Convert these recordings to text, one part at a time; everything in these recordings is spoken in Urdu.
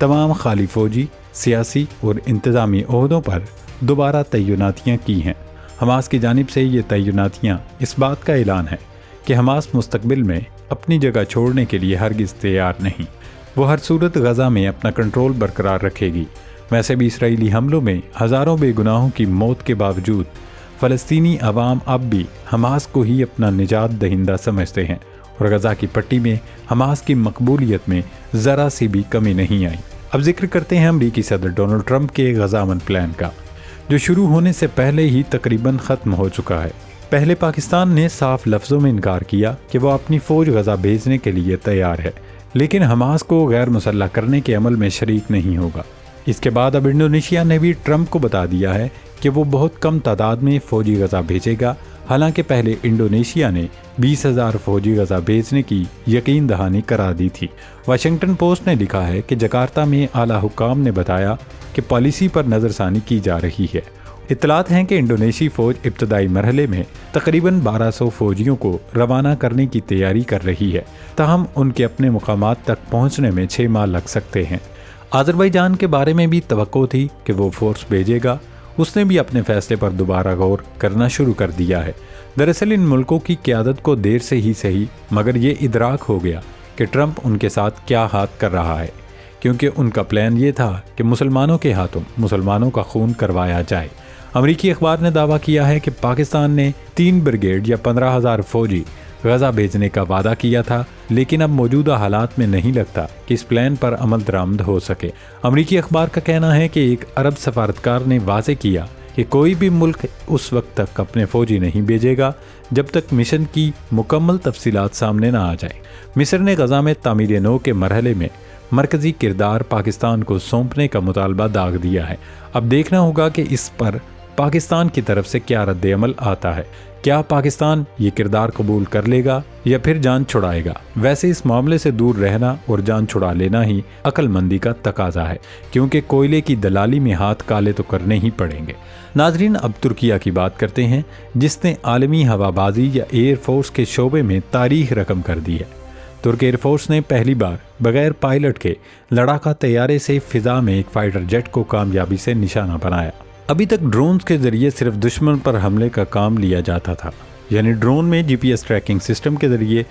تمام خالی فوجی، سیاسی اور انتظامی عہدوں پر دوبارہ تعیناتیاں کی ہیں۔ حماس کی جانب سے یہ تعیناتیاں اس بات کا اعلان ہے کہ حماس مستقبل میں اپنی جگہ چھوڑنے کے لیے ہرگز تیار نہیں، وہ ہر صورت غزہ میں اپنا کنٹرول برقرار رکھے گی۔ ویسے بھی اسرائیلی حملوں میں ہزاروں بے گناہوں کی موت کے باوجود فلسطینی عوام اب بھی حماس کو ہی اپنا نجات دہندہ سمجھتے ہیں، اور غزہ کی پٹی میں حماس کی مقبولیت میں ذرا سی بھی کمی نہیں آئی۔ اب ذکر کرتے ہیں امریکی صدر ڈونلڈ ٹرمپ کے غزہ امن پلان کا، جو شروع ہونے سے پہلے ہی تقریباً ختم ہو چکا ہے۔ پہلے پاکستان نے صاف لفظوں میں انکار کیا کہ وہ اپنی فوج غزہ بھیجنے کے لیے تیار ہے، لیکن حماس کو غیر مسلح کرنے کے عمل میں شریک نہیں ہوگا۔ اس کے بعد اب انڈونیشیا نے بھی ٹرمپ کو بتا دیا ہے کہ وہ بہت کم تعداد میں فوجی غزہ بھیجے گا، حالانکہ پہلے انڈونیشیا نے 20,000 فوجی غزہ بھیجنے کی یقین دہانی کرا دی تھی۔ واشنگٹن پوسٹ نے لکھا ہے کہ جکارتہ میں اعلیٰ حکام نے بتایا کہ پالیسی پر نظر ثانی کی جا رہی ہے۔ اطلاعات ہیں کہ انڈونیشی فوج ابتدائی مرحلے میں تقریباً 1200 فوجیوں کو روانہ کرنے کی تیاری کر رہی ہے، تاہم ان کے اپنے مقامات تک پہنچنے میں 6 ماہ لگ سکتے ہیں۔ آذربائیجان کے بارے میں بھی توقع تھی کہ وہ فورس بھیجے گا، اس نے بھی اپنے فیصلے پر دوبارہ غور کرنا شروع کر دیا ہے۔ دراصل ان ملکوں کی قیادت کو دیر سے ہی صحیح مگر یہ ادراک ہو گیا کہ ٹرمپ ان کے ساتھ کیا ہاتھ کر رہا ہے، کیونکہ ان کا پلان یہ تھا کہ مسلمانوں کے ہاتھوں مسلمانوں کا خون کروایا جائے۔ امریکی اخبار نے دعویٰ کیا ہے کہ پاکستان نے 3 بریگیڈ یا 15,000 فوجی غزہ بھیجنے کا وعدہ کیا تھا، لیکن اب موجودہ حالات میں نہیں لگتا کہ اس پلان پر عمل درآمد ہو سکے۔ امریکی اخبار کا کہنا ہے کہ ایک عرب سفارتکار نے واضح کیا کہ کوئی بھی ملک اس وقت تک اپنے فوجی نہیں بھیجے گا جب تک مشن کی مکمل تفصیلات سامنے نہ آ جائے۔ مصر نے غزہ میں تعمیر نو کے مرحلے میں مرکزی کردار پاکستان کو سونپنے کا مطالبہ داغ دیا ہے۔ اب دیکھنا ہوگا کہ اس پر پاکستان کی طرف سے کیا رد عمل آتا ہے۔ کیا پاکستان یہ کردار قبول کر لے گا یا پھر جان چھڑائے گا؟ ویسے اس معاملے سے دور رہنا اور جان چھڑا لینا ہی عقل مندی کا تقاضا ہے، کیونکہ کوئلے کی دلالی میں ہاتھ کالے تو کرنے ہی پڑیں گے۔ ناظرین، اب ترکیہ کی بات کرتے ہیں، جس نے عالمی ہوا بازی یا ایئر فورس کے شعبے میں تاریخ رقم کر دی ہے۔ ترک ایئر فورس نے پہلی بار بغیر پائلٹ کے لڑاکا طیارے سے فضا میں ایک فائٹر جیٹ کو کامیابی سے نشانہ بنایا۔ ابھی تک ڈرونز کے ذریعے صرف دشمن پر حملے کا کام لیا جاتا تھا، یعنی ڈرون میں GPS ٹریکنگ سسٹم کے ذریعے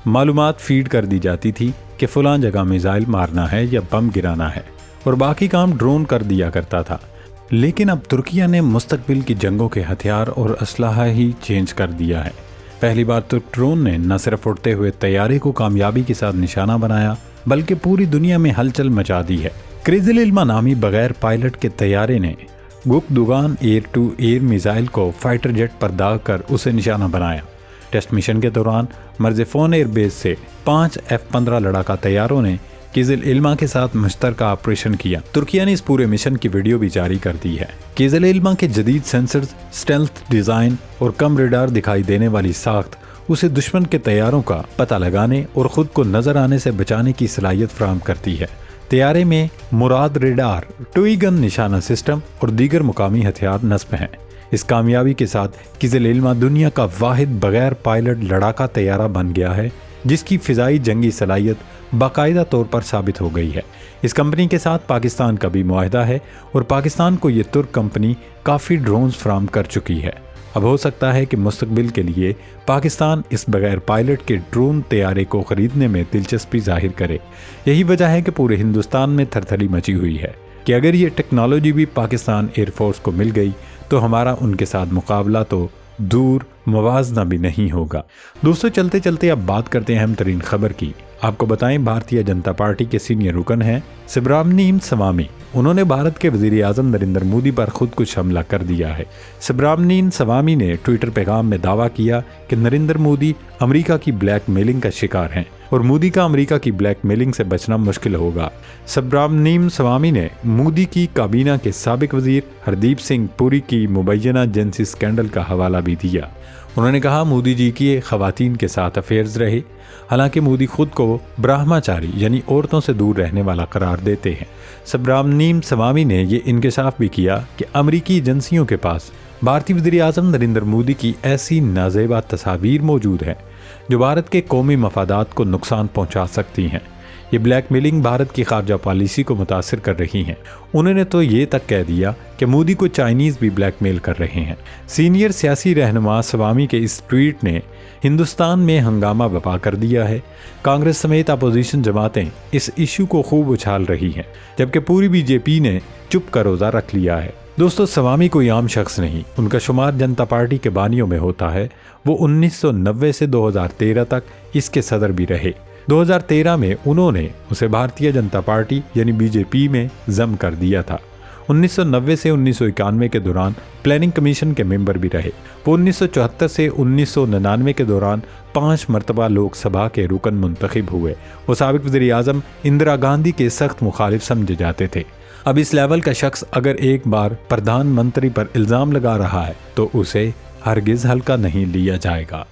معلومات فیڈ کر دی جاتی تھی کہ فلاں جگہ میزائل مارنا ہے یا بم گرانا ہے، اور باقی کام ڈرون کر دیا کرتا تھا۔ لیکن اب ترکیہ نے مستقبل کی جنگوں کے ہتھیار اور اسلحہ ہی چینج کر دیا ہے۔ پہلی بار ترک ڈرون نے نہ صرف اڑتے ہوئے طیارے کو کامیابی کے ساتھ نشانہ بنایا، بلکہ پوری دنیا میں ہلچل مچا دی ہے۔ کرزل علما نامی بغیر پائلٹ کے طیارے نے گوک دوگان ایئر ٹو ایئر میزائل کو فائٹر جیٹ پر داغ کر اسے نشانہ بنایا۔ ٹیسٹ مشن کے دوران مرزفون ایئر بیس سے 5 F-15 لڑاکا طیاروں نے کیزل علما کے ساتھ مشترکہ آپریشن کیا۔ ترکیہ نے اس پورے مشن کی ویڈیو بھی جاری کر دی ہے۔ کیزل علما کے جدید سینسرز، اسٹیلتھ ڈیزائن اور کم ریڈار دکھائی دینے والی ساخت اسے دشمن کے طیاروں کا پتہ لگانے اور خود کو نظر آنے سے بچانے کی صلاحیت فراہم کرتی ہے۔ طیارے میں مراد ریڈار، ٹوئی گن نشانہ سسٹم اور دیگر مقامی ہتھیار نصب ہیں۔ اس کامیابی کے ساتھ کیزل علما دنیا کا واحد بغیر پائلٹ لڑاکا طیارہ بن گیا ہے جس کی فضائی جنگی صلاحیت باقاعدہ طور پر ثابت ہو گئی ہے۔ اس کمپنی کے ساتھ پاکستان کا بھی معاہدہ ہے اور پاکستان کو یہ ترک کمپنی کافی ڈرونز فراہم کر چکی ہے۔ اب ہو سکتا ہے کہ مستقبل کے لیے پاکستان اس بغیر پائلٹ کے ڈرون طیارے کو خریدنے میں دلچسپی ظاہر کرے۔ یہی وجہ ہے کہ پورے ہندوستان میں تھرتھری مچی ہوئی ہے کہ اگر یہ ٹیکنالوجی بھی پاکستان ایئر فورس کو مل گئی تو ہمارا ان کے ساتھ مقابلہ تو دور موازنہ بھی نہیں ہوگا۔ دوستو، چلتے چلتے اب بات کرتے ہیں اہم ترین خبر کی۔ آپ کو بتائیں، بھارتیہ جنتا پارٹی کے سینئر رکن ہیں سبرامنیم سوامی۔ انہوں نے بھارت کے وزیر اعظم نریندر مودی پر خود کش حملہ کر دیا ہے۔ سبرامنیم سوامی نے ٹویٹر پیغام میں دعویٰ کیا کہ نریندر مودی امریکہ کی بلیک میلنگ کا شکار ہیں اور مودی کا امریکہ کی بلیک میلنگ سے بچنا مشکل ہوگا۔ سبرامنیم سوامی نے مودی کی کابینہ کے سابق وزیر ہردیپ سنگھ پوری کی مبینہ جنسی اسکینڈل کا حوالہ بھی دیا۔ انہوں نے کہا مودی جی کی خواتین کے ساتھ افیئرز رہے، حالانکہ مودی خود کو برہماچاری یعنی عورتوں سے دور رہنے والا قرار دیتے ہیں۔ سبرامنیم سوامی نے یہ انکشاف بھی کیا کہ امریکی ایجنسیوں کے پاس بھارتی وزیر اعظم نریندر مودی کی ایسی نازیبا تصاویر موجود ہیں جو بھارت کے قومی مفادات کو نقصان پہنچا سکتی ہیں۔ یہ بلیک میلنگ بھارت کی خارجہ پالیسی کو متاثر کر رہی ہیں۔ انہوں نے تو یہ تک کہہ دیا کہ مودی کو چائنیز بھی بلیک میل کر رہے ہیں۔ سینئر سیاسی رہنما سوامی کے اس ٹویٹ نے ہندوستان میں ہنگامہ برپا کر دیا ہے۔ کانگریس سمیت اپوزیشن جماعتیں اس ایشو کو خوب اچھال رہی ہیں، جبکہ پوری بی جے پی نے چپ کا روزہ رکھ لیا ہے۔ دوستو، سوامی کوئی عام شخص نہیں، ان کا شمار جنتا پارٹی کے بانیوں میں ہوتا ہے۔ وہ 1990 سے 2013 تک اس کے صدر بھی رہے۔ 2013 میں انہوں نے اسے بھارتیہ جنتا پارٹی یعنی بی جے پی میں ضم کر دیا تھا۔ 1990 سے 1991 کے دوران پلاننگ کمیشن کے ممبر بھی رہے۔ وہ 1974 سے 1999 کے دوران 5 مرتبہ لوک سبھا کے رکن منتخب ہوئے۔ وہ سابق وزیر اعظم اندرا گاندھی کے سخت مخالف سمجھے جاتے تھے۔ اب اس لیول کا شخص اگر ایک بار پردھان منتری پر الزام لگا رہا ہے تو اسے ہرگز ہلکا نہیں لیا جائے گا۔